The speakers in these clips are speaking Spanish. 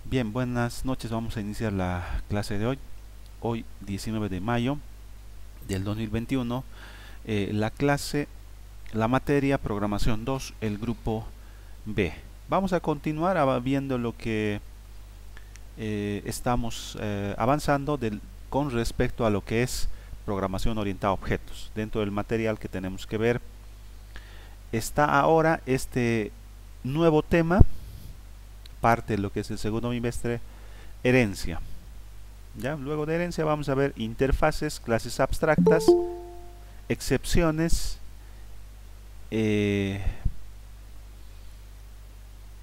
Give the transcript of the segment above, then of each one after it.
Bien, buenas noches. Vamos a iniciar la clase de hoy. Hoy 19 de mayo del 2021. La materia Programación 2, el grupo B. Vamos a continuar viendo lo que estamos avanzando con respecto a lo que es programación orientada a objetos. Dentro del material que tenemos que ver está ahora este nuevo tema, parte de lo que es el segundo bimestre, herencia. ¿Ya? Luego de herencia vamos a ver interfaces, clases abstractas, excepciones,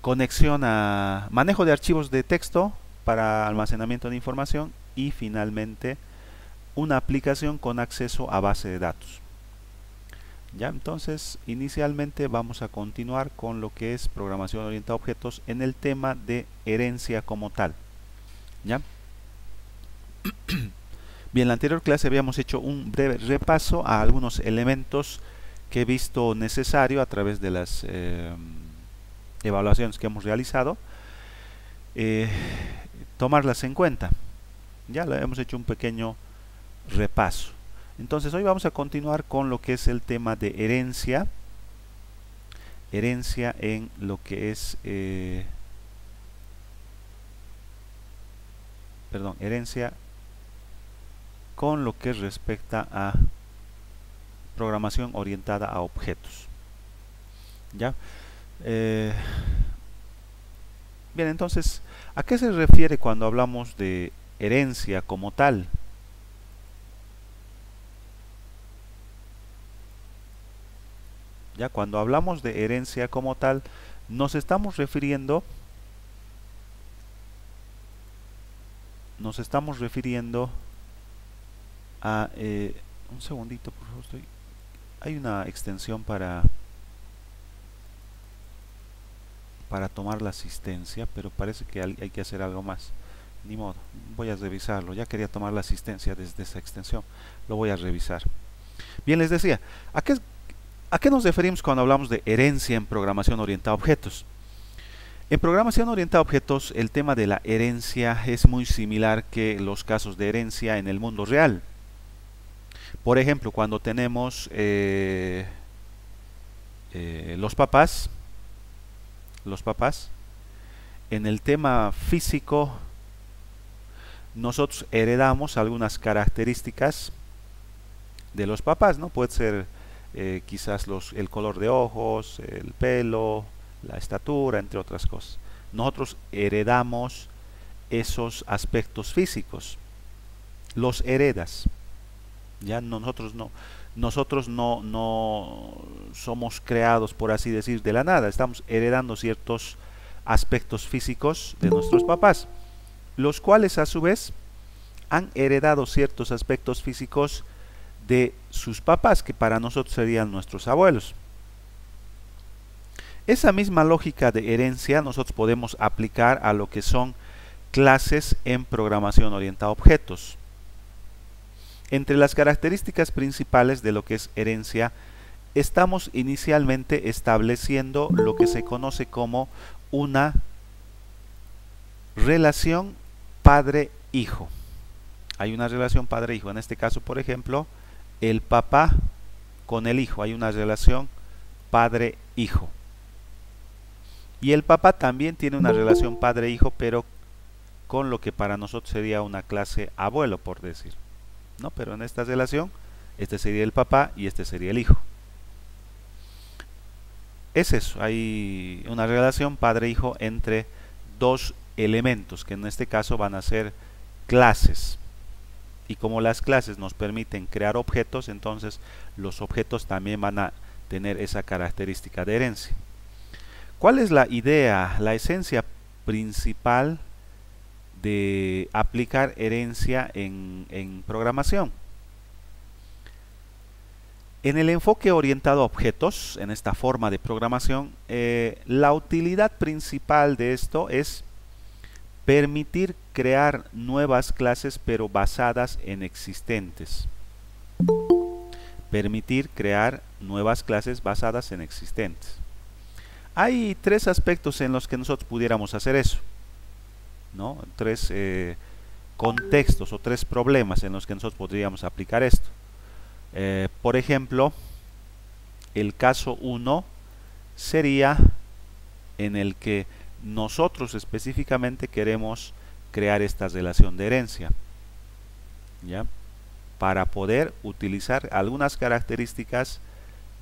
conexión a manejo de archivos de texto para almacenamiento de información y finalmente una aplicación con acceso a base de datos. Ya, entonces inicialmente vamos a continuar con lo que es programación orientada a objetos en el tema de herencia como tal. ¿Ya? Bien, en la anterior clase habíamos hecho un breve repaso a algunos elementos que he visto necesario a través de las evaluaciones que hemos realizado, tomarlas en cuenta. Ya hemos hecho un pequeño repaso. Entonces hoy vamos a continuar con lo que es el tema de herencia. Herencia en lo que es herencia con lo que respecta a programación orientada a objetos. ¿Ya? Bien, entonces, ¿a qué se refiere cuando hablamos de herencia como tal? Ya, cuando hablamos de herencia como tal, nos estamos refiriendo a un segundito, por favor, hay una extensión para tomar la asistencia, pero parece que hay que hacer algo más. Ni modo, voy a revisarlo. Ya quería tomar la asistencia desde esa extensión, lo voy a revisar. Bien, les decía, ¿a qué nos referimos cuando hablamos de herencia en programación orientada a objetos? En programación orientada a objetos, el tema de la herencia es muy similar que los casos de herencia en el mundo real. Por ejemplo, cuando tenemos los papás, en el tema físico, nosotros heredamos algunas características de los papás, ¿no? Puede ser quizás el color de ojos, el pelo, la estatura, entre otras cosas. Nosotros heredamos esos aspectos físicos, los heredas. Ya nosotros no somos creados, por así decir, de la nada. Estamos heredando ciertos aspectos físicos de nuestros papás, los cuales a su vez han heredado ciertos aspectos físicos de sus papás, que para nosotros serían nuestros abuelos. Esa misma lógica de herencia nosotros podemos aplicar a lo que son clases en programación orientada a objetos. Entre las características principales de lo que es herencia, estamos inicialmente estableciendo lo que se conoce como una relación padre-hijo. Hay una relación padre-hijo. En este caso, por ejemplo, el papá con el hijo. Hay una relación padre-hijo. Y el papá también tiene una relación padre-hijo, pero con lo que para nosotros sería una clase abuelo, por decir. ¿No? Pero en esta relación, este sería el papá y este sería el hijo. Es eso, hay una relación padre-hijo entre dos elementos, que en este caso van a ser clases. Y como las clases nos permiten crear objetos, entonces los objetos también van a tener esa característica de herencia. ¿Cuál es la idea, la esencia principal de aplicar herencia en programación? En el enfoque orientado a objetos, en esta forma de programación, la utilidad principal de esto es permitir crear nuevas clases pero basadas en existentes. Permitir crear nuevas clases basadas en existentes. Hay tres aspectos en los que nosotros pudiéramos hacer eso. ¿no? Tres contextos o tres problemas en los que nosotros podríamos aplicar esto. Por ejemplo, el caso 1 sería en el que nosotros específicamente queremos crear esta relación de herencia, ¿ya? Para poder utilizar algunas características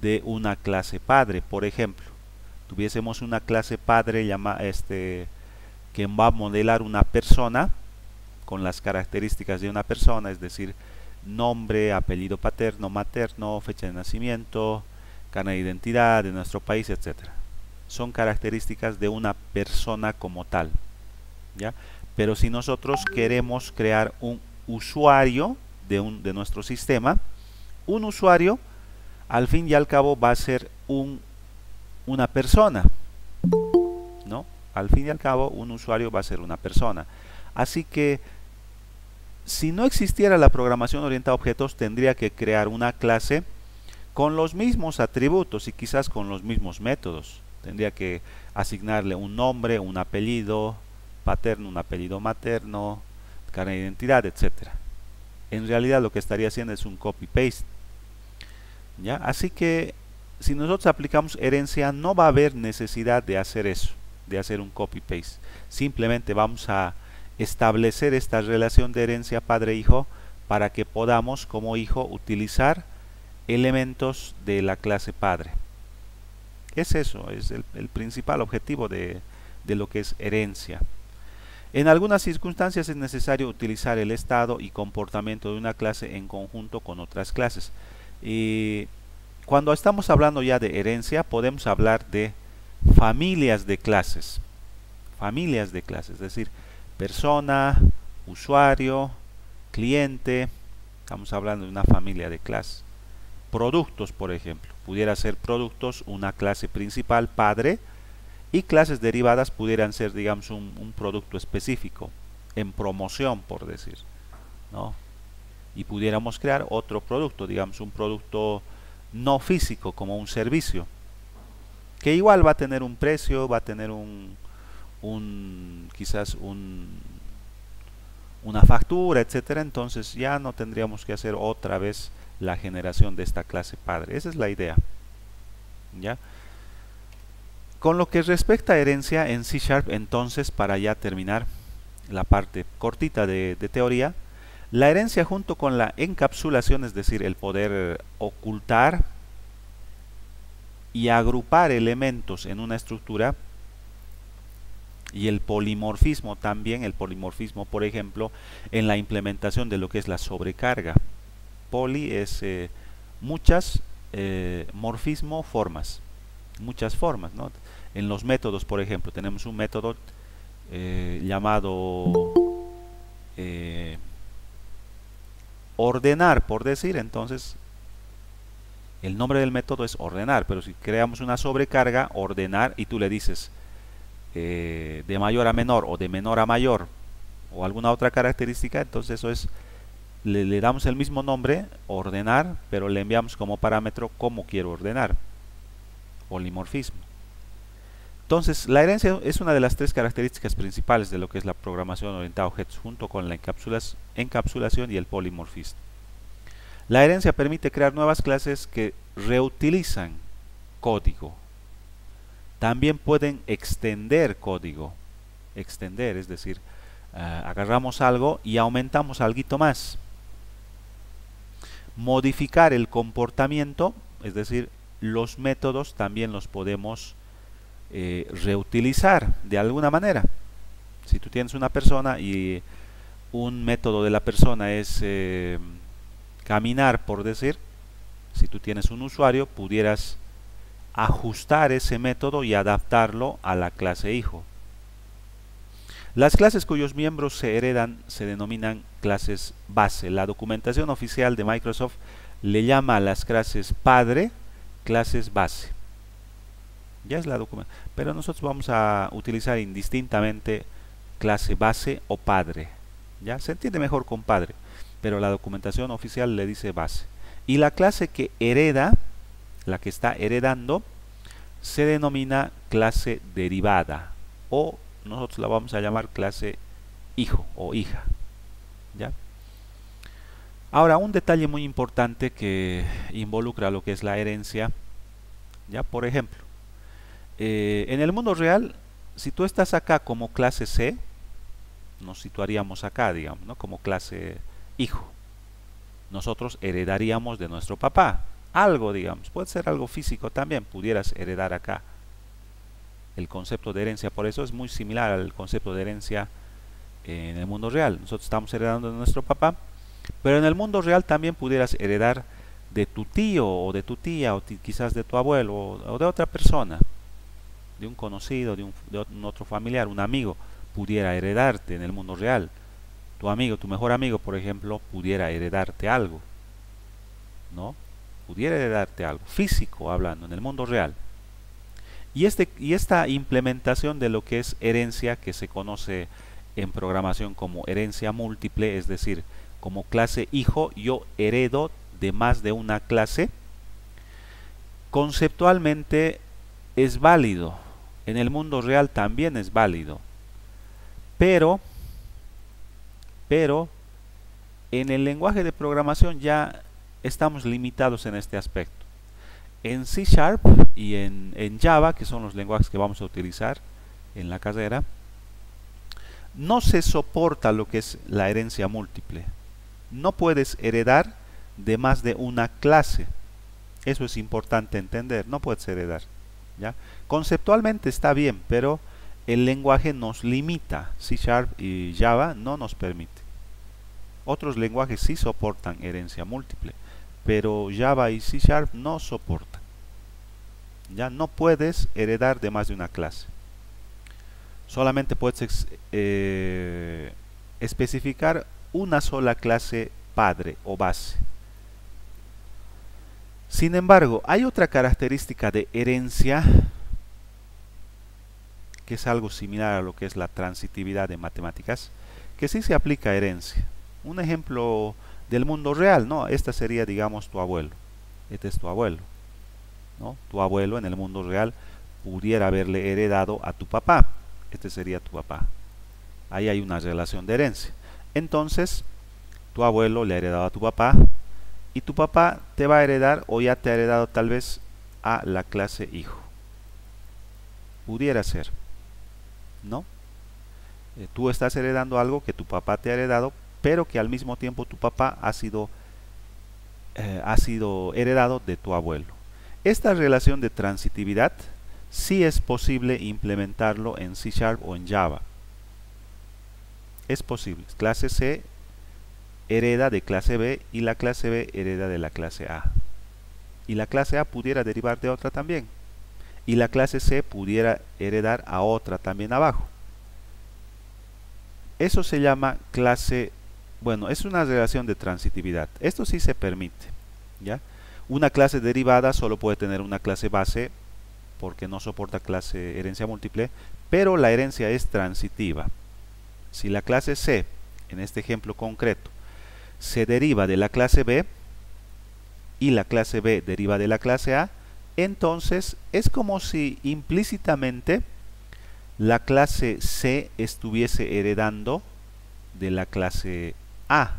de una clase padre. Por ejemplo, tuviésemos una clase padre que va a modelar una persona con las características de una persona, es decir, nombre, apellido paterno, materno, fecha de nacimiento, carnet de identidad de nuestro país, etcétera. Son características de una persona como tal, ¿ya? Pero si nosotros queremos crear un usuario de nuestro sistema, un usuario al fin y al cabo va a ser una persona, ¿no? Al fin y al cabo un usuario va a ser una persona. Así que si no existiera la programación orientada a objetos, tendría que crear una clase con los mismos atributos y quizás con los mismos métodos. Tendría que asignarle un nombre, un apellido paterno, un apellido materno, carnet de identidad, etcétera. En realidad lo que estaría haciendo es un copy-paste, ¿ya? Así que si nosotros aplicamos herencia, no va a haber necesidad de hacer eso, de hacer un copy-paste. Simplemente vamos a establecer esta relación de herencia padre-hijo para que podamos como hijo utilizar elementos de la clase padre. Es eso, es el principal objetivo de lo que es herencia. En algunas circunstancias es necesario utilizar el estado y comportamiento de una clase en conjunto con otras clases. Y cuando estamos hablando ya de herencia, podemos hablar de familias de clases. Familias de clases, es decir, persona, usuario, cliente. Estamos hablando de una familia de clases. Productos, por ejemplo. Pudiera ser productos una clase principal, padre, y clases derivadas pudieran ser, digamos, un producto específico, en promoción, por decir, ¿no? Y pudiéramos crear otro producto, digamos, un producto no físico, como un servicio, que igual va a tener un precio, va a tener quizás una factura, etcétera. Entonces ya no tendríamos que hacer otra vez la generación de esta clase padre. Esa es la idea, ¿ya? Con lo que respecta a herencia en C#, entonces, para ya terminar la parte cortita de teoría, la herencia junto con la encapsulación, es decir, el poder ocultar y agrupar elementos en una estructura, y el polimorfismo también, el polimorfismo, por ejemplo, en la implementación de lo que es la sobrecarga. Poli es muchas, morfismo, formas. Muchas formas, ¿no? En los métodos, por ejemplo, tenemos un método llamado ordenar, por decir. Entonces el nombre del método es ordenar, pero si creamos una sobrecarga, ordenar, y tú le dices de mayor a menor o de menor a mayor o alguna otra característica, entonces eso es, le damos el mismo nombre, ordenar, pero le enviamos como parámetro cómo quiero ordenar. Polimorfismo. Entonces, la herencia es una de las tres características principales de lo que es la programación orientada a objetos, junto con la encapsulación y el polimorfismo. La herencia permite crear nuevas clases que reutilizan código. También pueden extender código. Extender, es decir, agarramos algo y aumentamos algo más. Modificar el comportamiento, es decir, los métodos también los podemos reutilizar de alguna manera. Si tú tienes una persona y un método de la persona es caminar, por decir, si tú tienes un usuario, pudieras ajustar ese método y adaptarlo a la clase hijo. Las clases cuyos miembros se heredan se denominan clases base. La documentación oficial de Microsoft le llama a las clases padre clases base. Ya es la documentación, pero nosotros vamos a utilizar indistintamente clase base o padre. Ya se entiende mejor con padre, pero la documentación oficial le dice base. Y la clase que hereda, la que está heredando, se denomina clase derivada, o nosotros la vamos a llamar clase hijo o hija, ¿ya? Ahora, un detalle muy importante que involucra lo que es la herencia, ¿ya? Por ejemplo, en el mundo real, si tú estás acá como clase C, nos situaríamos acá, digamos, ¿no? Como clase hijo. Nosotros heredaríamos de nuestro papá algo, digamos, puede ser algo físico también, pudieras heredar acá. El concepto de herencia, por eso es muy similar al concepto de herencia en el mundo real. Nosotros estamos heredando de nuestro papá, pero en el mundo real también pudieras heredar de tu tío o de tu tía o quizás de tu abuelo o de otra persona, de un conocido, de un otro familiar, un amigo pudiera heredarte en el mundo real. Tu amigo, tu mejor amigo, por ejemplo, pudiera heredarte algo, ¿no? Pudiera heredarte algo, físico hablando, en el mundo real. Y esta implementación de lo que es herencia, que se conoce en programación como herencia múltiple, es decir, como clase hijo, yo heredo de más de una clase, conceptualmente es válido. En el mundo real también es válido. Pero en el lenguaje de programación ya estamos limitados en este aspecto. En C# y en Java, que son los lenguajes que vamos a utilizar en la carrera, no se soporta lo que es la herencia múltiple. No puedes heredar de más de una clase. Eso es importante entender, no puedes heredar, ¿ya? Conceptualmente está bien, pero el lenguaje nos limita. C# y Java no nos permite. Otros lenguajes sí soportan herencia múltiple, pero Java y C# no soportan. Ya no puedes heredar de más de una clase. Solamente puedes especificar una sola clase padre o base. Sin embargo, hay otra característica de herencia que es algo similar a lo que es la transitividad de matemáticas, que sí se aplica a herencia. Un ejemplo del mundo real, ¿no? Esta sería, digamos, tu abuelo. Este es tu abuelo, ¿no? Tu abuelo en el mundo real pudiera haberle heredado a tu papá. Este sería tu papá. Ahí hay una relación de herencia. Entonces, tu abuelo le ha heredado a tu papá y tu papá te va a heredar o ya te ha heredado tal vez a la clase hijo. Pudiera ser, ¿no? Tú estás heredando algo que tu papá te ha heredado, pero que al mismo tiempo tu papá ha sido heredado de tu abuelo. Esta relación de transitividad sí es posible implementarlo en C# o en Java. Es posible. Clase C hereda de clase B y la clase B hereda de la clase A. Y la clase A pudiera derivar de otra también. Y la clase C pudiera heredar a otra también abajo. Eso se llama clase, bueno, es una relación de transitividad. Esto sí se permite, ¿ya? Una clase derivada solo puede tener una clase base porque no soporta clase herencia múltiple, pero la herencia es transitiva. Si la clase C, en este ejemplo concreto, se deriva de la clase B y la clase B deriva de la clase A, entonces es como si implícitamente la clase C estuviese heredando de la clase A,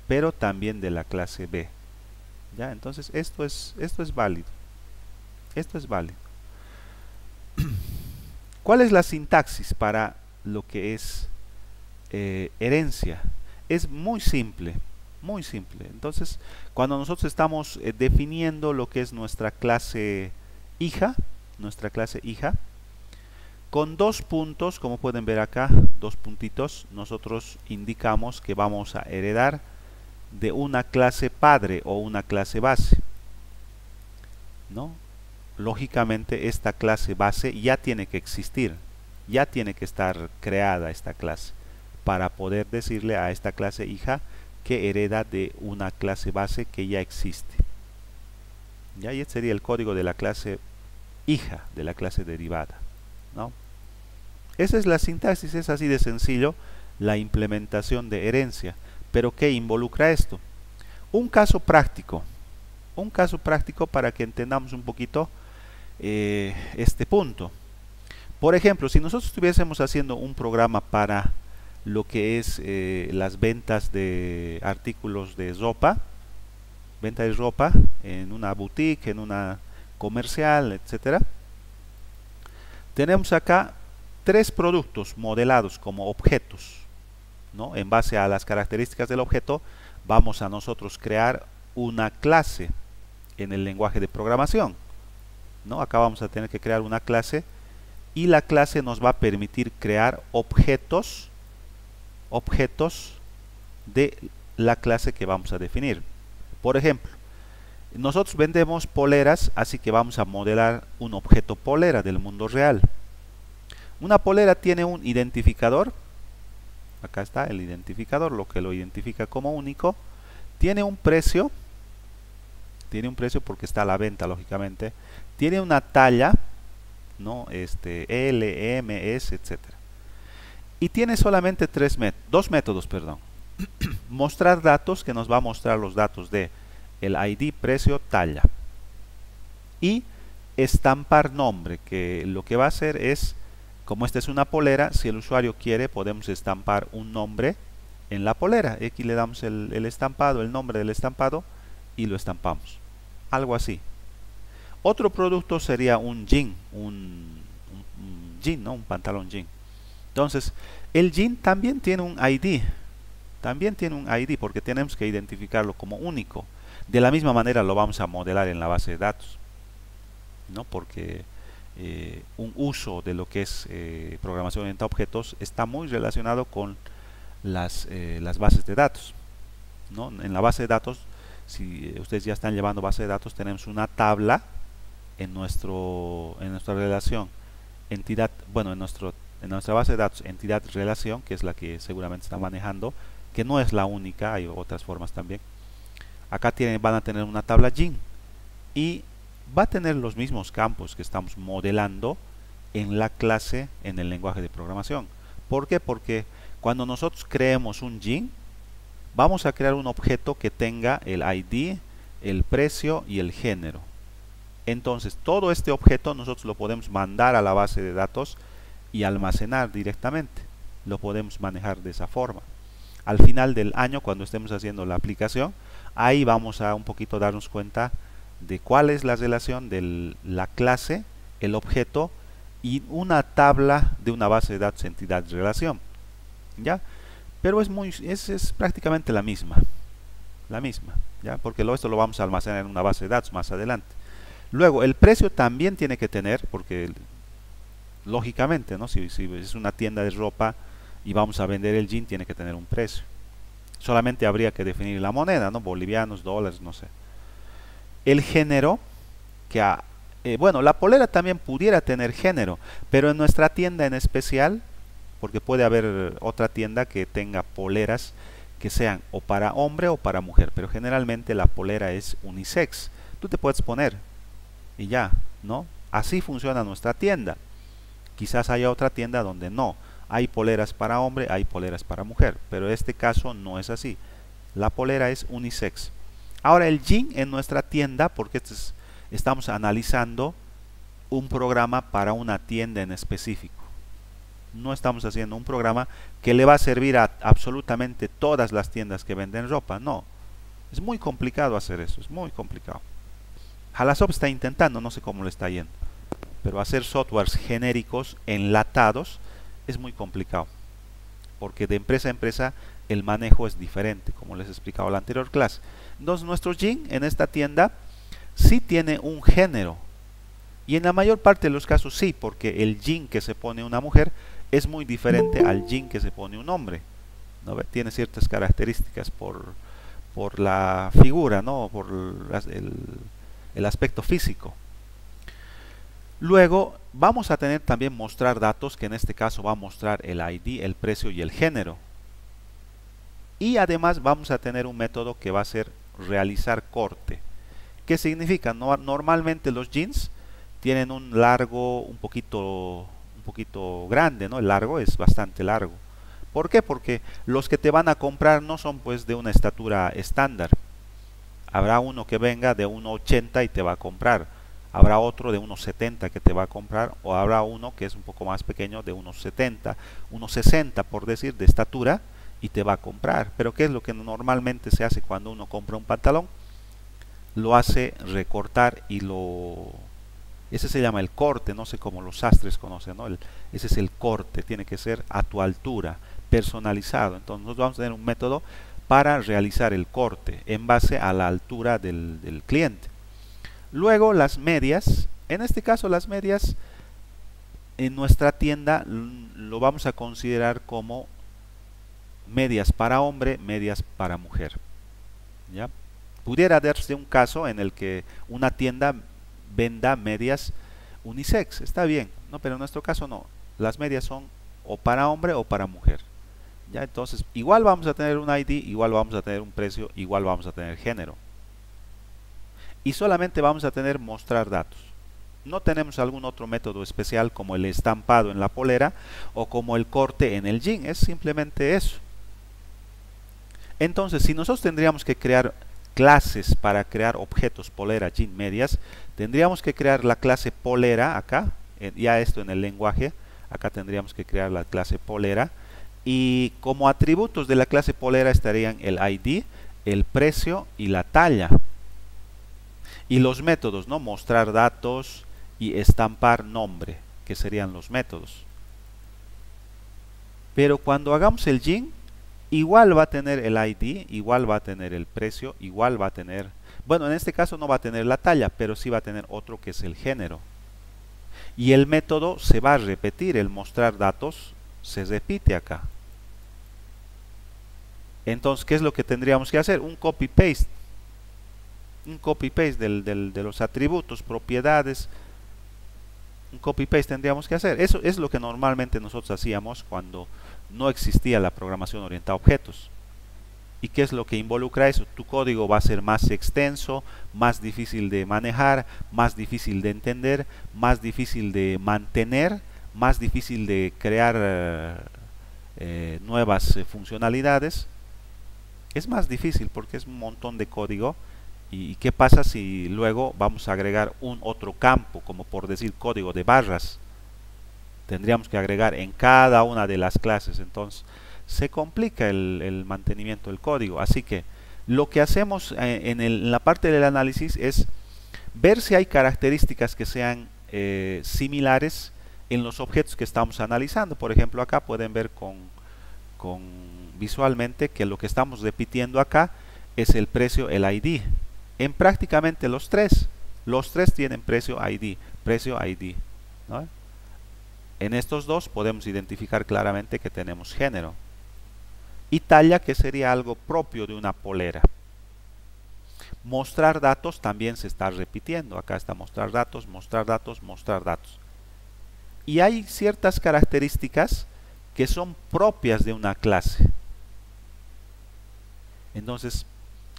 pero también de la clase B. ¿Ya? Entonces esto es válido. Esto es válido. ¿Cuál es la sintaxis para lo que es herencia? Es muy simple, muy simple. Entonces, cuando nosotros estamos definiendo lo que es nuestra clase hija, con 2 puntos, como pueden ver acá, 2 puntitos, nosotros indicamos que vamos a heredar de una clase padre o una clase base, ¿no? Lógicamente esta clase base ya tiene que existir, ya tiene que estar creada esta clase para poder decirle a esta clase hija que hereda de una clase base que ya existe. ¿Ya? Y este sería el código de la clase hija, de la clase derivada, ¿no? Esa es la sintaxis, es así de sencillo la implementación de herencia. ¿Pero qué involucra esto? Un caso práctico para que entendamos un poquito este punto. Por ejemplo, si nosotros estuviésemos haciendo un programa para lo que es las ventas de artículos de ropa, venta de ropa en una boutique, en una comercial, etcétera. Tenemos acá tres productos modelados como objetos, ¿no? En base a las características del objeto vamos a nosotros crear una clase en el lenguaje de programación, ¿no? Acá vamos a tener que crear una clase y la clase nos va a permitir crear objetos de la clase que vamos a definir. Por ejemplo, nosotros vendemos poleras, así que vamos a modelar un objeto polera del mundo real. Una polera tiene un identificador, acá está el identificador, lo que lo identifica como único. Tiene un precio porque está a la venta, lógicamente. Tiene una talla, ¿no? L, M, S, etcétera. Y tiene solamente dos métodos, perdón. Mostrar datos, que nos va a mostrar los datos de el ID, precio, talla. Y estampar nombre, que lo que va a hacer es, como esta es una polera, si el usuario quiere, podemos estampar un nombre en la polera. Aquí le damos el estampado, el nombre del estampado, y lo estampamos. Algo así. Otro producto sería un jean, un jean, ¿no? Un pantalón jean. Entonces, el jean también tiene un ID. También tiene un ID porque tenemos que identificarlo como único. De la misma manera lo vamos a modelar en la base de datos, ¿no? Porque un uso de lo que es programación orientada a objetos está muy relacionado con las bases de datos, ¿no? En la base de datos, si ustedes ya están llevando base de datos, tenemos una tabla en nuestra relación entidad, bueno, en nuestra base de datos entidad-relación, que es la que seguramente está manejando, que no es la única, hay otras formas también. Acá van a tener una tabla jean y va a tener los mismos campos que estamos modelando en la clase en el lenguaje de programación. ¿Por qué? Porque cuando nosotros creemos un jean, vamos a crear un objeto que tenga el ID, el precio y el género. Entonces, todo este objeto nosotros lo podemos mandar a la base de datos y almacenar directamente. Lo podemos manejar de esa forma. Al final del año, cuando estemos haciendo la aplicación, ahí vamos a un poquito darnos cuenta de cuál es la relación de la clase, el objeto y una tabla de una base de datos entidad-relación. ¿Ya? Pero es prácticamente la misma. ¿Ya? Porque esto lo vamos a almacenar en una base de datos más adelante. Luego, el precio también tiene que tener, porque lógicamente, ¿no? Si es una tienda de ropa y vamos a vender el jean, tiene que tener un precio. Solamente habría que definir la moneda, ¿no? Bolivianos, dólares, no sé. El género, bueno, la polera también pudiera tener género, pero en nuestra tienda en especial, porque puede haber otra tienda que tenga poleras que sean o para hombre o para mujer, pero generalmente la polera es unisex. Tú te puedes poner y ya, ¿no? Así funciona nuestra tienda. Quizás haya otra tienda donde no. Hay poleras para hombre, hay poleras para mujer, pero en este caso no es así. La polera es unisex. Ahora el jean en nuestra tienda, porque estamos analizando un programa para una tienda en específico. No estamos haciendo un programa que le va a servir a absolutamente todas las tiendas que venden ropa, no. Es muy complicado hacer eso, es muy complicado. Halasoft está intentando, no sé cómo le está yendo, pero hacer softwares genéricos enlatados es muy complicado, porque de empresa a empresa el manejo es diferente, como les he explicado en la anterior clase. Entonces nuestro jean en esta tienda sí tiene un género, y en la mayor parte de los casos sí, porque el jean que se pone una mujer es muy diferente al jean que se pone un hombre, ¿no? Tiene ciertas características por la figura, ¿no? Por el aspecto físico. Luego vamos a tener también mostrar datos, que en este caso va a mostrar el ID, el precio y el género. Y además vamos a tener un método que va a ser realizar corte. ¿Qué significa? Normalmente los jeans tienen un largo un poquito grande, ¿no? El largo es bastante largo. ¿Por qué? Porque los que te van a comprar no son pues de una estatura estándar. Habrá uno que venga de 1,80 y te va a comprar. Habrá otro de unos 70 que te va a comprar, o habrá uno que es un poco más pequeño de unos 70, unos 60 por decir, de estatura, y te va a comprar. Pero ¿qué es lo que normalmente se hace cuando uno compra un pantalón? Lo hace recortar y ese se llama el corte, no sé cómo los sastres conocen, ¿no? Ese es el corte, tiene que ser a tu altura, personalizado. Entonces nosotros vamos a tener un método para realizar el corte en base a la altura del cliente. Luego las medias, en este caso las medias en nuestra tienda lo vamos a considerar como medias para hombre, medias para mujer. ¿Ya? Pudiera darse un caso en el que una tienda venda medias unisex, está bien, ¿no? Pero en nuestro caso no, las medias son o para hombre o para mujer. ¿Ya? Entonces, igual vamos a tener un ID, igual vamos a tener un precio, igual vamos a tener género. Y solamente vamos a tener mostrar datos. No tenemos algún otro método especial como el estampado en la polera o como el corte en el jean, es simplemente eso. Entonces, si nosotros tendríamos que crear clases para crear objetos polera, jean, medias, tendríamos que crear la clase polera acá, ya esto en el lenguaje, acá tendríamos que crear la clase polera, y como atributos de la clase polera estarían el ID, el precio y la talla. Y los métodos, ¿no? Mostrar datos y estampar nombre, que serían los métodos. Pero cuando hagamos el jean, igual va a tener el ID, igual va a tener el precio, igual va a tener, bueno, en este caso no va a tener la talla, pero sí va a tener otro que es el género. Y el método se va a repetir, el mostrar datos se repite acá. Entonces, ¿qué es lo que tendríamos que hacer? Un copy-paste. Un copy-paste de los atributos, propiedades. Un copy-paste tendríamos que hacer. Eso es lo que normalmente nosotros hacíamos cuando no existía la programación orientada a objetos. ¿Y qué es lo que involucra eso? Tu código va a ser más extenso, más difícil de manejar, más difícil de entender, más difícil de mantener, más difícil de crear nuevas funcionalidades. Es más difícil porque es un montón de código. ¿Y qué pasa si luego vamos a agregar un otro campo, como por decir código de barras? Tendríamos que agregar en cada una de las clases, entonces se complica el mantenimiento del código. Así que lo que hacemos en la parte del análisis es ver si hay características que sean similares en los objetos que estamos analizando. Por ejemplo, acá pueden ver visualmente que lo que estamos repitiendo acá es el precio, el ID. En prácticamente los tres tienen precio ID, ¿no? En estos dos podemos identificar claramente que tenemos género. Y talla, que sería algo propio de una polera. Mostrar datos también se está repitiendo. Acá está mostrar datos, mostrar datos, mostrar datos. Y hay ciertas características que son propias de una clase. Entonces,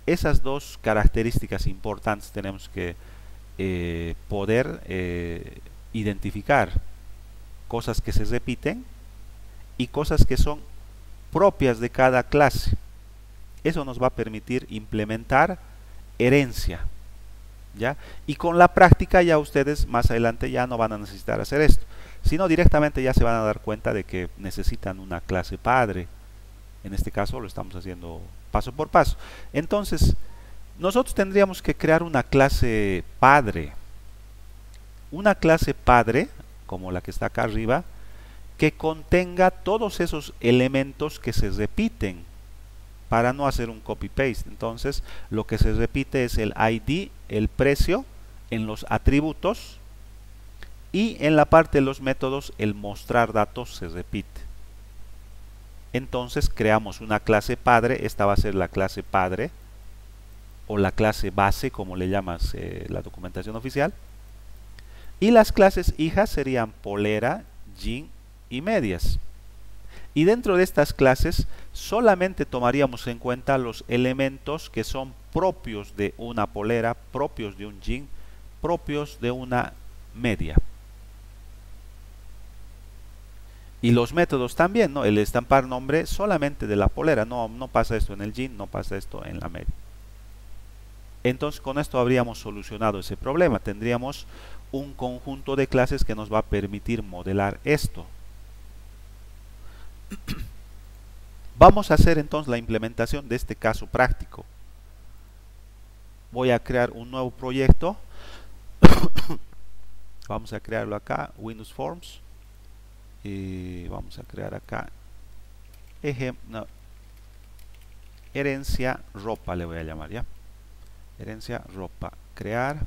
esas dos características importantes tenemos que poder identificar. Cosas que se repiten y cosas que son propias de cada clase. Eso nos va a permitir implementar herencia, ¿ya? Y con la práctica ya ustedes más adelante ya no van a necesitar hacer esto, sino directamente ya se van a dar cuenta de que necesitan una clase padre. En este caso lo estamos haciendo paso por paso. Entonces, nosotros tendríamos que crear una clase padre. Una clase padre, como la que está acá arriba, que contenga todos esos elementos que se repiten para no hacer un copy-paste. Entonces, lo que se repite es el ID, el precio, en los atributos, y en la parte de los métodos, el mostrar datos se repite. Entonces, creamos una clase padre. Esta va a ser la clase padre, o la clase base, como le llamas la documentación oficial. Y las clases hijas serían polera, jean y medias. Y dentro de estas clases solamente tomaríamos en cuenta los elementos que son propios de una polera, propios de un jean, propios de una media. Y los métodos también, ¿no? El estampar nombre solamente de la polera, no pasa esto en el jean, no pasa esto en la media. Entonces con esto habríamos solucionado ese problema. Tendríamos un conjunto de clases que nos va a permitir modelar esto. Vamos a hacer entonces la implementación de este caso práctico. Voy a crear un nuevo proyecto. Vamos a crearlo acá, Windows Forms. Y vamos a crear acá herencia ropa, le voy a llamar, ya. Herencia ropa, crear.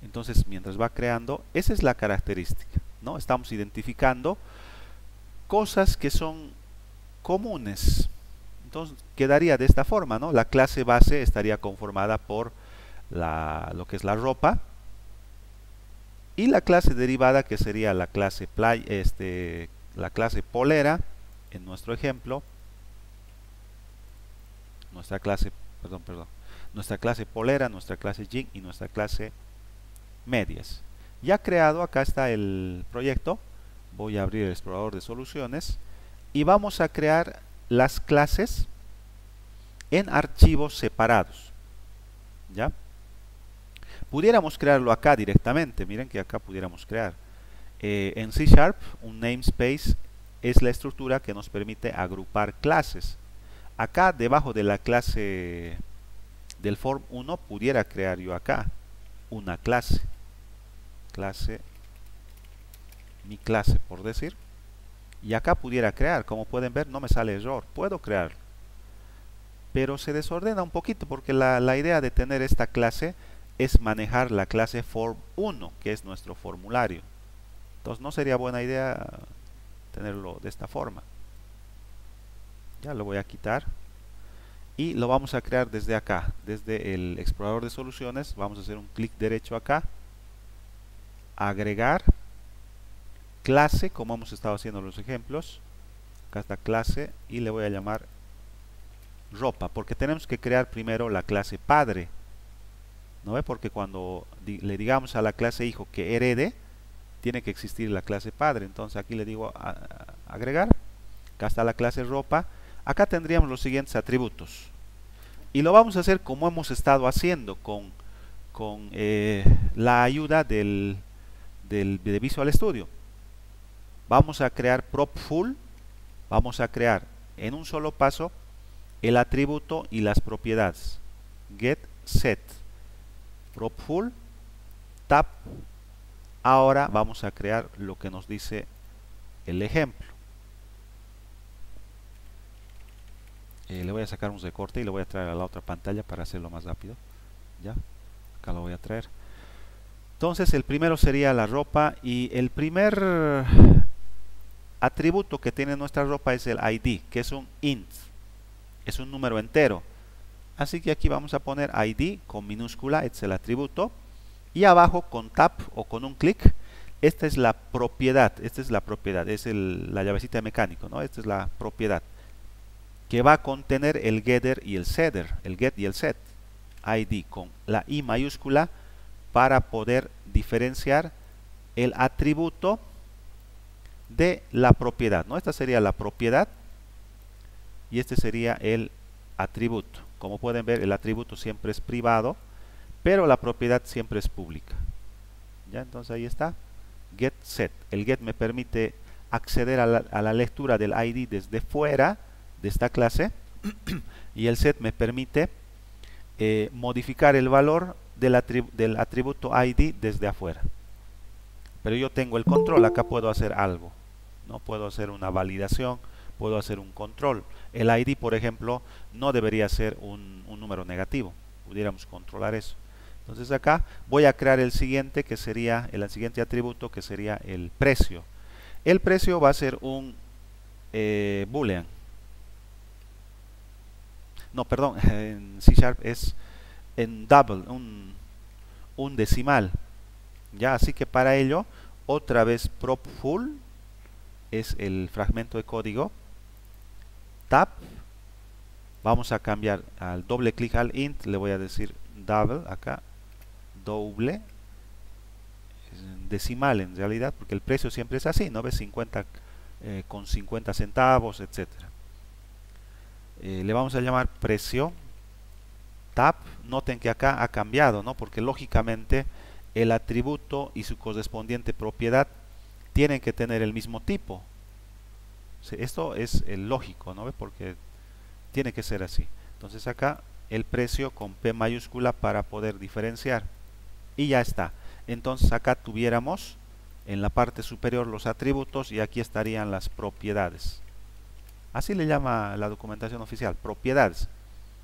Entonces mientras va creando, esa es la característica, ¿no? Estamos identificando cosas que son comunes. Entonces quedaría de esta forma, ¿no? La clase base estaría conformada por lo que es la ropa, y la clase derivada, que sería la clase la clase polera, en nuestro ejemplo, nuestra clase polera, nuestra clase jean y nuestra clase medias. Ya creado, acá está el proyecto. Voy a abrir el explorador de soluciones y vamos a crear las clases en archivos separados. ¿Ya? Pudiéramos crearlo acá directamente. Miren que acá pudiéramos crear. En C#, un namespace es la estructura que nos permite agrupar clases. Acá debajo de la clase del form 1 pudiera crear yo acá una clase. Mi clase por decir. Y acá pudiera crear. Como pueden ver, no me sale error. Puedo crearlo. Pero se desordena un poquito porque la idea de tener esta clase es manejar la clase form1, que es nuestro formulario. Entonces no sería buena idea tenerlo de esta forma. Ya lo voy a quitar y lo vamos a crear desde acá, desde el explorador de soluciones. Vamos a hacer un clic derecho acá, agregar clase, como hemos estado haciendo los ejemplos. Acá está clase y le voy a llamar ropa, porque tenemos que crear primero la clase padre, ¿no ve? Porque cuando le digamos a la clase hijo que herede, tiene que existir la clase padre. Entonces aquí le digo agregar. Acá está la clase ropa. Acá tendríamos los siguientes atributos. Y lo vamos a hacer como hemos estado haciendo con la ayuda de Visual Studio. Vamos a crear propful. Vamos a crear en un solo paso el atributo y las propiedades. Get, set, propful, tab. Ahora vamos a crear lo que nos dice el ejemplo. Le voy a sacar un recorte y lo voy a traer a la otra pantalla para hacerlo más rápido. Ya, acá lo voy a traer. Entonces el primero sería la ropa, y el primer atributo que tiene nuestra ropa es el ID, que es un int, es un número entero. Así que aquí vamos a poner ID con minúscula, este es el atributo, y abajo con tab o con un clic, esta es la propiedad, es la llavecita de mecánico, ¿no? Esta es la propiedad que va a contener el getter y el setter, el get y el set. ID con la I mayúscula para poder diferenciar el atributo de la propiedad, ¿no? Esta sería la propiedad y este sería el atributo. Como pueden ver, el atributo siempre es privado, pero la propiedad siempre es pública. ¿Ya? Entonces ahí está. Get set. El get me permite acceder a la lectura del ID desde fuera de esta clase y el set me permite modificar el valor del atributo ID desde afuera. Pero yo tengo el control. Acá puedo hacer algo, ¿no? Puedo hacer una validación, puedo hacer un control. El ID, por ejemplo, no debería ser un número negativo. Pudiéramos controlar eso. Entonces acá voy a crear el siguiente, que sería el siguiente atributo, que sería el precio. El precio va a ser un boolean. No, perdón, en C# es en double, un decimal. Ya, así que para ello, otra vez propful es el fragmento de código. Tab, vamos a cambiar al doble clic al int, le voy a decir double acá, doble, decimal en realidad, porque el precio siempre es así, ¿no ves? 50 con 50 centavos, etcétera. Le vamos a llamar precio, tab. Noten que acá ha cambiado, ¿no? Porque lógicamente el atributo y su correspondiente propiedad tienen que tener el mismo tipo. Sí, esto es el lógico, ¿no? Porque tiene que ser así. Entonces acá el precio con P mayúscula para poder diferenciar. Y ya está. Entonces acá tuviéramos en la parte superior los atributos y aquí estarían las propiedades. Así le llama la documentación oficial, propiedades.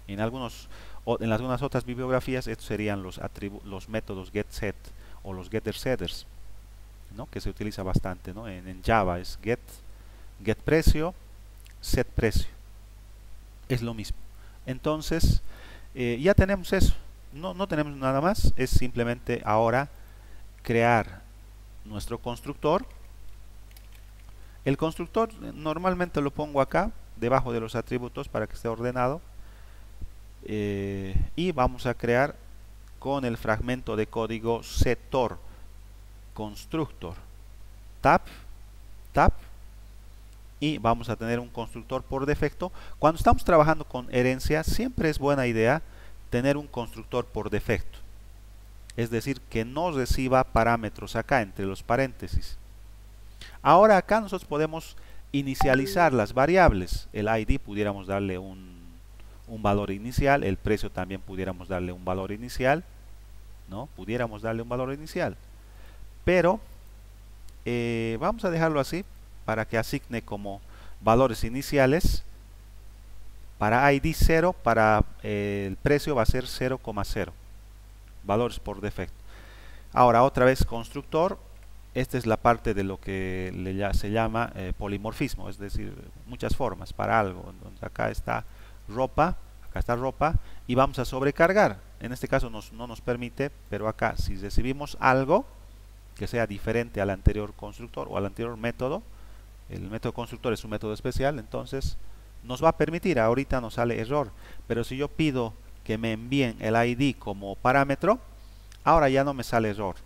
En algunas otras bibliografías estos serían los métodos getSet o los getterSetters, ¿no? Que se utiliza bastante, ¿no? En Java es getPrecio, setPrecio. Es lo mismo. Entonces ya tenemos eso. No tenemos nada más. Es simplemente ahora crear nuestro constructor. El constructor normalmente lo pongo acá debajo de los atributos para que esté ordenado, y vamos a crear con el fragmento de código setor constructor tab y vamos a tener un constructor por defecto. Cuando estamos trabajando con herencia siempre es buena idea tener un constructor por defecto, es decir, que no reciba parámetros acá entre los paréntesis. Ahora acá nosotros podemos inicializar las variables. El ID pudiéramos darle un valor inicial, el precio también pudiéramos darle un valor inicial, ¿no? Pudiéramos darle un valor inicial, pero vamos a dejarlo así para que asigne como valores iniciales. Para ID 0, para el precio va a ser 0,0, valores por defecto. Ahora otra vez constructor. Esta es la parte de lo que se llama polimorfismo, es decir, muchas formas para algo. Entonces, acá está ropa y vamos a sobrecargar. En este caso no nos permite, pero acá si recibimos algo que sea diferente al anterior constructor o al anterior método, el método constructor es un método especial, entonces nos va a permitir. Ahorita nos sale error, pero si yo pido que me envíen el ID como parámetro, ahora ya no me sale error.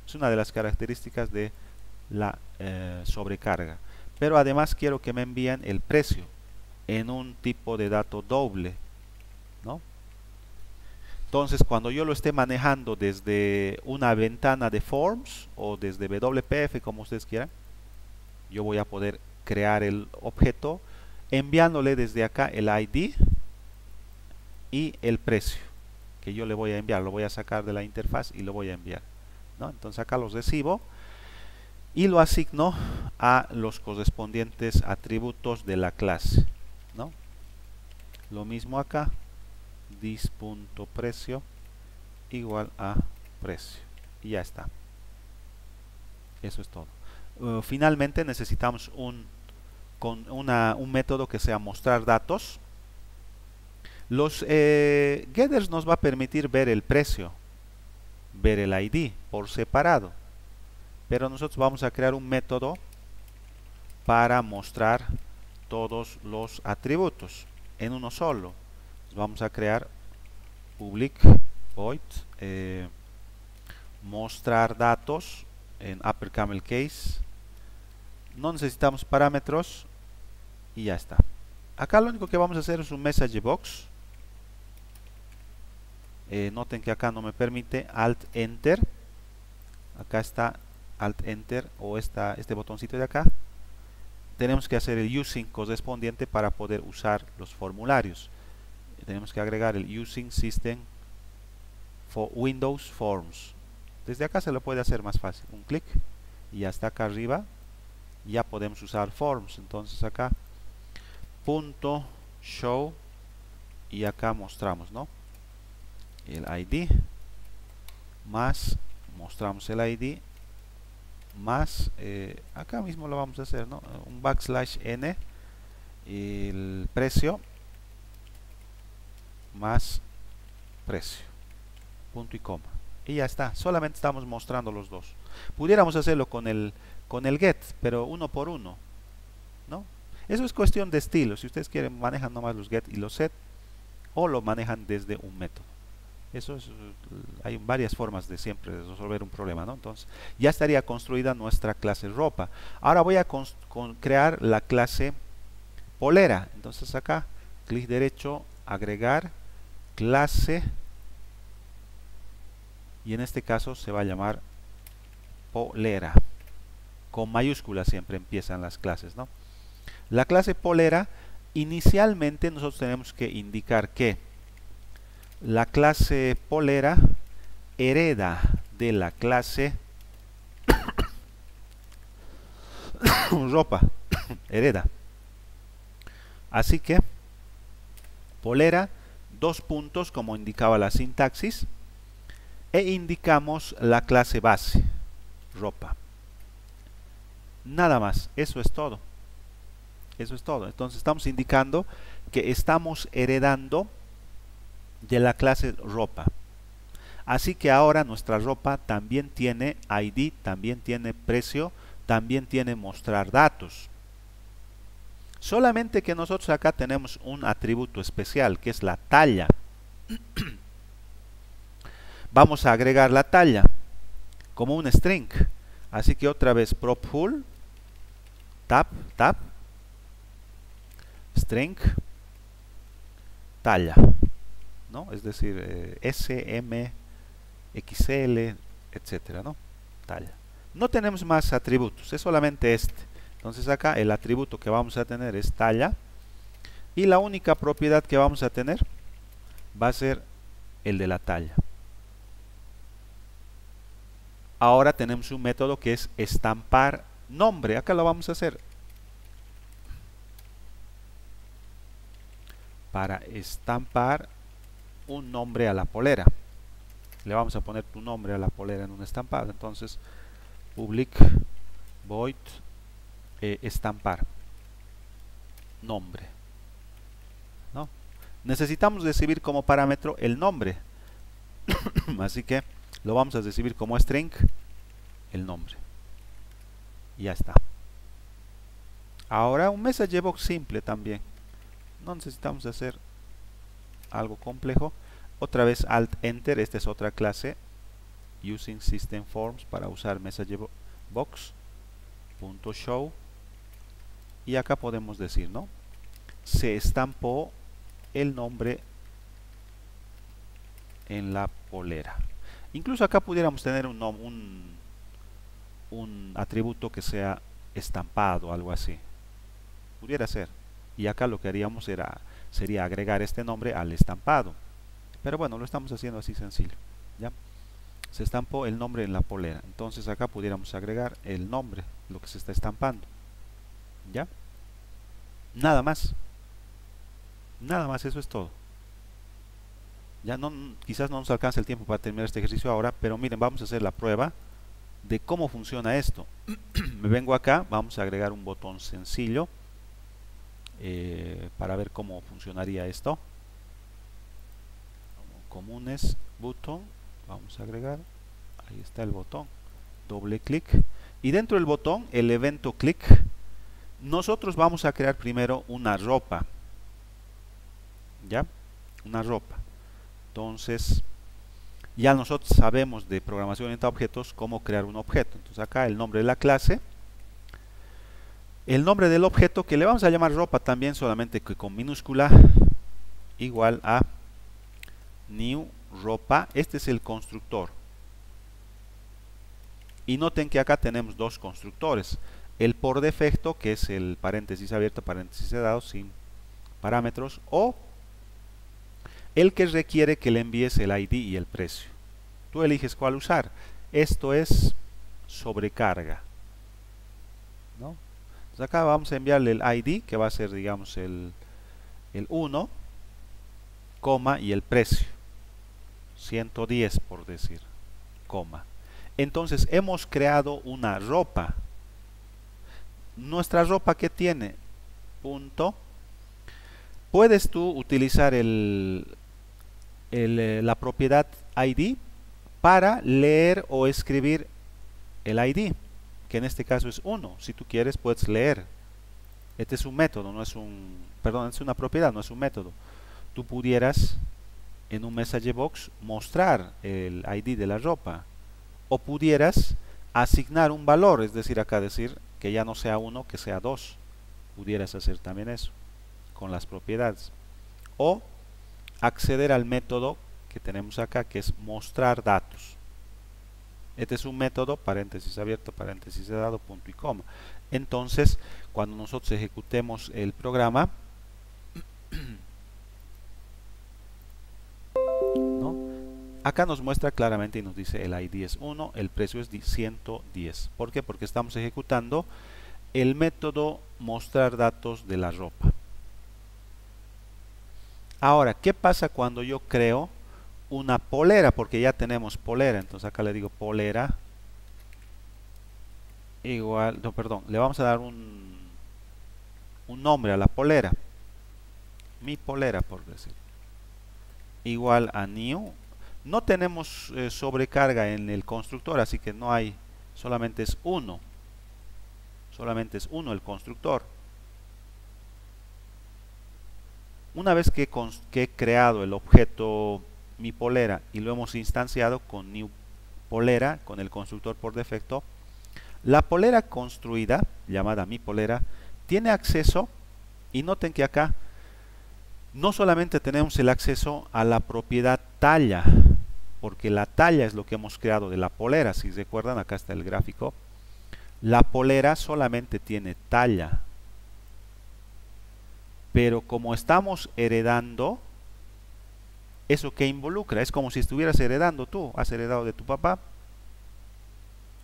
Es una de las características de la sobrecarga. Pero además quiero que me envíen el precio en un tipo de dato doble, ¿no? Entonces cuando yo lo esté manejando desde una ventana de forms o desde WPF, como ustedes quieran, yo voy a poder crear el objeto enviándole desde acá el ID y el precio que yo le voy a enviar. Lo voy a sacar de la interfaz y lo voy a enviar, ¿no? Entonces acá los recibo y lo asigno a los correspondientes atributos de la clase, ¿no? Lo mismo acá, dis.precio igual a precio y ya está. Eso es todo. Finalmente necesitamos un método que sea mostrar datos. Los getters nos va a permitir ver el precio, ver el ID por separado, pero nosotros vamos a crear un método para mostrar todos los atributos en uno solo. Vamos a crear public void mostrar datos en upper camel case. No necesitamos parámetros y ya está. Acá lo único que vamos a hacer es un message box. Noten que acá no me permite Alt Enter. Acá está Alt Enter o este botoncito de acá. Tenemos que hacer el using correspondiente para poder usar los formularios. Tenemos que agregar el using system for Windows Forms. Desde acá se lo puede hacer más fácil. Un clic y ya está acá arriba. Ya podemos usar forms. Entonces acá punto show y acá mostramos, ¿no? El ID más mostramos el ID más acá mismo lo vamos a hacer, ¿no? Un \n el precio más precio, punto y coma, y ya está. Solamente estamos mostrando los dos. Pudiéramos hacerlo con el get, pero uno por uno, ¿no? Eso es cuestión de estilo. Si ustedes quieren, manejan nomás los get y los set, o lo manejan desde un método. Hay varias formas de siempre resolver un problema, ¿no? Entonces ya estaría construida nuestra clase ropa. Ahora voy a crear la clase polera. Entonces acá clic derecho, agregar clase, y en este caso se va a llamar polera. Con mayúsculas siempre empiezan las clases, ¿no? La clase polera, inicialmente nosotros tenemos que indicar que la clase polera hereda de la clase ropa, hereda. Así que polera, dos puntos como indicaba la sintaxis, e indicamos la clase base, ropa. Nada más, eso es todo. Eso es todo. Entonces estamos indicando que estamos heredando de la clase ropa. Así que ahora nuestra ropa también tiene ID, también tiene precio, también tiene mostrar datos. Solamente que nosotros acá tenemos un atributo especial que es la talla. Vamos a agregar la talla como un string. Así que otra vez prop full, tab, string, talla, ¿no? Es decir, S, M, XL, etcétera, ¿no? Talla. No tenemos más atributos, es solamente este. Entonces acá el atributo que vamos a tener es talla, y la única propiedad que vamos a tener va a ser el de la talla. Ahora tenemos un método que es estampar nombre. Acá lo vamos a hacer. Para estampar un nombre a la polera, le vamos a poner tu nombre a la polera en un estampado. Entonces public void estampar nombre, ¿no? Necesitamos recibir como parámetro el nombre. Así que lo vamos a recibir como string el nombre. Y ya está. Ahora un message box simple también. No necesitamos hacer algo complejo. Otra vez Alt Enter. Esta es otra clase. Using System Forms para usar message box. .show. Y acá podemos decir, ¿no? Se estampó el nombre en la polera. Incluso acá pudiéramos tener un atributo que sea estampado, algo así. Pudiera ser. Y acá lo que haríamos sería agregar este nombre al estampado. Pero bueno, lo estamos haciendo así sencillo. ¿Ya? Se estampó el nombre en la polera. Entonces acá pudiéramos agregar el nombre, lo que se está estampando. ¿Ya? Nada más. Nada más, eso es todo. Ya no, quizás no nos alcance el tiempo para terminar este ejercicio ahora, pero miren, vamos a hacer la prueba de cómo funciona esto. Me vengo acá, vamos a agregar un botón sencillo para ver cómo funcionaría esto. Comunes, botón, vamos a agregar, ahí está el botón, doble clic, y dentro del botón, el evento click, nosotros vamos a crear primero una ropa. ¿Ya? Una ropa. Entonces, ya nosotros sabemos de programación orientada a objetos cómo crear un objeto. Entonces acá el nombre de la clase, el nombre del objeto que le vamos a llamar ropa también, solamente que con minúscula, igual a new ropa. Este es el constructor. Y noten que acá tenemos dos constructores. El por defecto, que es el paréntesis abierto, paréntesis cerrado, sin parámetros, o el que requiere que le envíes el ID y el precio. Tú eliges cuál usar. Esto es sobrecarga, ¿no? Entonces acá vamos a enviarle el ID, que va a ser, digamos, el 1, coma, y el precio. 110 por decir, coma. Entonces hemos creado una ropa. Nuestra ropa, que tiene punto, puedes tú utilizar la propiedad ID para leer o escribir el ID, que en este caso es 1. Si tú quieres puedes leer. Este es un método, no es un, perdón, es una propiedad, no es un método. Tú pudieras en un message box mostrar el ID de la ropa, o pudieras asignar un valor, es decir, acá decir que ya no sea 1, que sea 2. Pudieras hacer también eso con las propiedades. O acceder al método que tenemos acá, que es mostrar datos. Este es un método, paréntesis abierto, paréntesis cerrado, punto y coma. Entonces, cuando nosotros ejecutemos el programa, ¿no? Acá nos muestra claramente y nos dice el ID es 1, el precio es 110. ¿Por qué? Porque estamos ejecutando el método mostrar datos de la ropa. Ahora, ¿qué pasa cuando yo creo una polera? Porque ya tenemos polera, entonces acá le digo polera igual, no, perdón, le vamos a dar un nombre a la polera, mi polera por decir, igual a new. No tenemos sobrecarga en el constructor, así que no hay, solamente es uno el constructor. Una vez que he creado el objeto mi polera y lo hemos instanciado con new polera, con el constructor por defecto, la polera construida, llamada mi polera, tiene acceso, y noten que acá no solamente tenemos el acceso a la propiedad talla, porque la talla es lo que hemos creado de la polera. Si recuerdan, acá está el gráfico. La polera solamente tiene talla, pero como estamos heredando, ¿eso qué involucra? Es como si estuvieras heredando tú, has heredado de tu papá,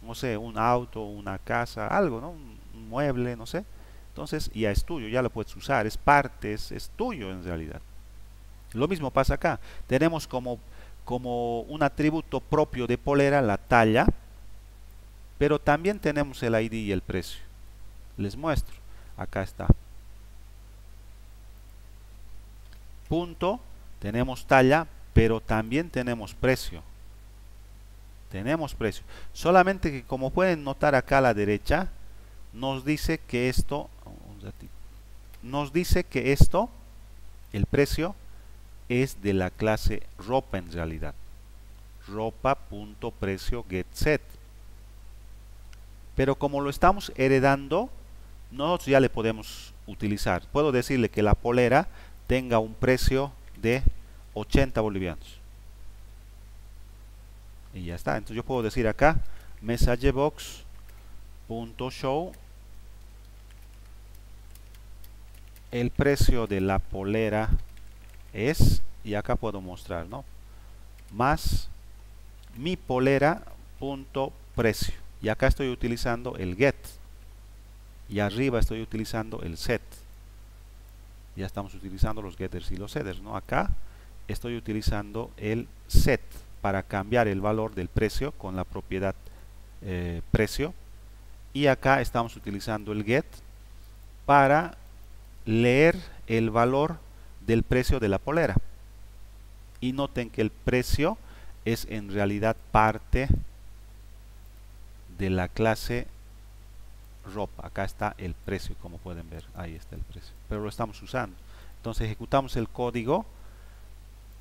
no sé, un auto, una casa, algo, ¿no? Un mueble, no sé. Entonces ya es tuyo, ya lo puedes usar, es parte, es tuyo en realidad. Lo mismo pasa acá. Tenemos como un atributo propio de polera la talla, pero también tenemos el ID y el precio. Les muestro. Acá está. Punto, tenemos talla, pero también tenemos precio. Tenemos precio. Solamente que, como pueden notar acá a la derecha, nos dice que esto, el precio, es de la clase ropa en realidad. Ropa.precio getSet. Pero como lo estamos heredando, nosotros ya le podemos utilizar. Puedo decirle que la polera tenga un precio de 80 bolivianos. Y ya está. Entonces yo puedo decir acá messagebox.show el precio de la polera es, y acá puedo mostrar, ¿no? Más mi polera.precio. Y acá estoy utilizando el get. Y arriba estoy utilizando el set. Ya estamos utilizando los getters y los setters, ¿no? Acá estoy utilizando el set para cambiar el valor del precio con la propiedad precio. Y acá estamos utilizando el get para leer el valor del precio de la polera. Y noten que el precio es en realidad parte de la clase ropa. Acá está el precio, como pueden ver, ahí está el precio, pero lo estamos usando. Entonces ejecutamos el código,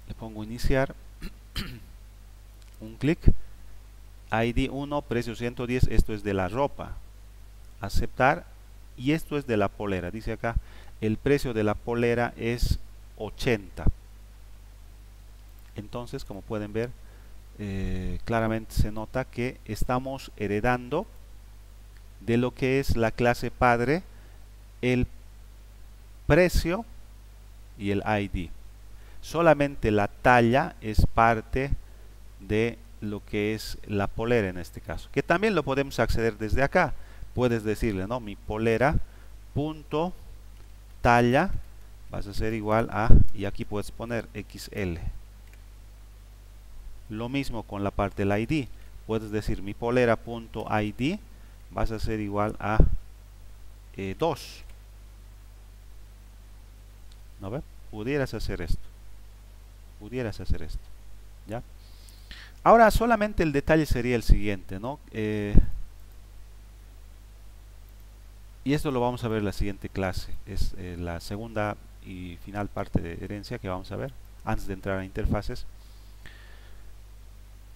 le pongo iniciar, un clic, ID 1, precio 110, esto es de la ropa, aceptar, y esto es de la polera. Dice acá, el precio de la polera es 80. Entonces, como pueden ver, claramente se nota que estamos heredando de lo que es la clase padre el precio y el ID. Solamente la talla es parte de lo que es la polera en este caso, que también lo podemos acceder desde acá. Puedes decirle, ¿no? Mi polera punto talla vas a ser igual a, y aquí puedes poner XL. Lo mismo con la parte del ID. Puedes decir mi polera.id vas a ser igual a 2. ¿No ve? Pudieras hacer esto. ¿Ya? Ahora solamente el detalle sería el siguiente, ¿no? Y esto lo vamos a ver en la siguiente clase. Es la segunda y final parte de herencia que vamos a ver antes de entrar a interfaces.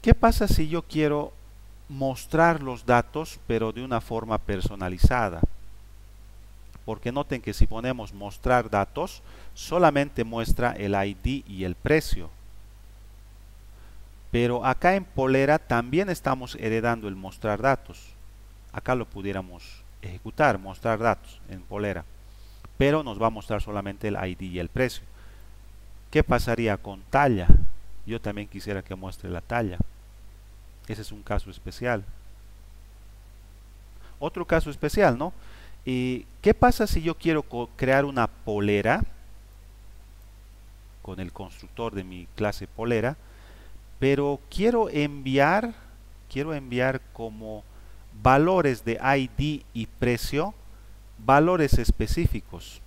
¿Qué pasa si yo quiero mostrar los datos pero de una forma personalizada? porque noten que si ponemos mostrar datos, solamente muestra el ID y el precio. Pero acá en Polera también estamos heredando el mostrar datos. Acá lo pudiéramos ejecutar, mostrar datos en Polera, pero nos va a mostrar solamente el ID y el precio. ¿Qué pasaría con talla? Yo también quisiera que muestre la talla. Ese es un caso especial. Otro caso especial, ¿no? ¿Qué pasa si yo quiero crear una polera con el constructor de mi clase polera, pero quiero enviar como valores de ID y precio, valores específicos?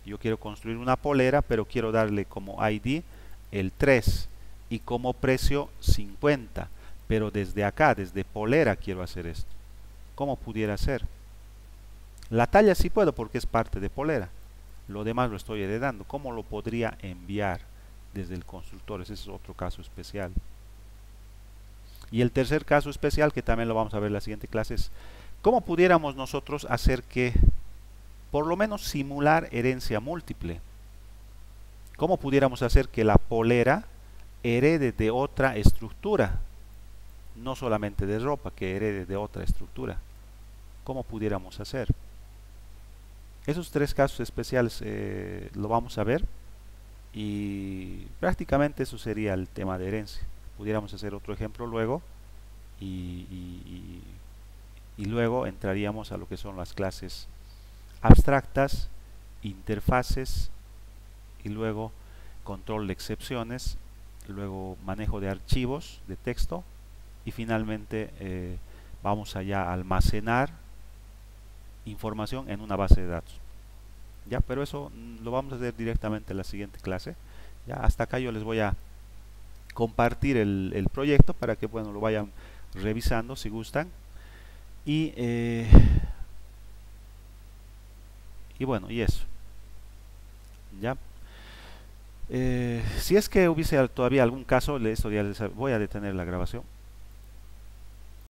Yo quiero construir una polera, pero quiero darle como ID el 3 y como precio 50, pero desde acá, desde polera quiero hacer esto. ¿Cómo pudiera ser? La talla sí puedo porque es parte de polera, lo demás lo estoy heredando. ¿Cómo lo podría enviar desde el constructor? Ese es otro caso especial. Y el tercer caso especial, que también lo vamos a ver en la siguiente clase, es cómo pudiéramos nosotros hacer que, por lo menos, simular herencia múltiple. ¿Cómo pudiéramos hacer que la polera herede de otra estructura? No solamente de ropa, que herede de otra estructura. ¿Cómo pudiéramos hacer? Esos tres casos especiales lo vamos a ver, y prácticamente eso sería el tema de herencia. Pudiéramos hacer otro ejemplo luego y luego entraríamos a lo que son las clases abstractas, interfaces, y luego control de excepciones, luego manejo de archivos de texto, y finalmente vamos allá a almacenar información en una base de datos. Ya, pero eso lo vamos a hacer directamente en la siguiente clase. Ya, hasta acá yo les voy a compartir el proyecto para que, bueno, lo vayan revisando si gustan, y bueno, y eso. Ya, si es que hubiese todavía algún caso, esto ya les voy a detener la grabación.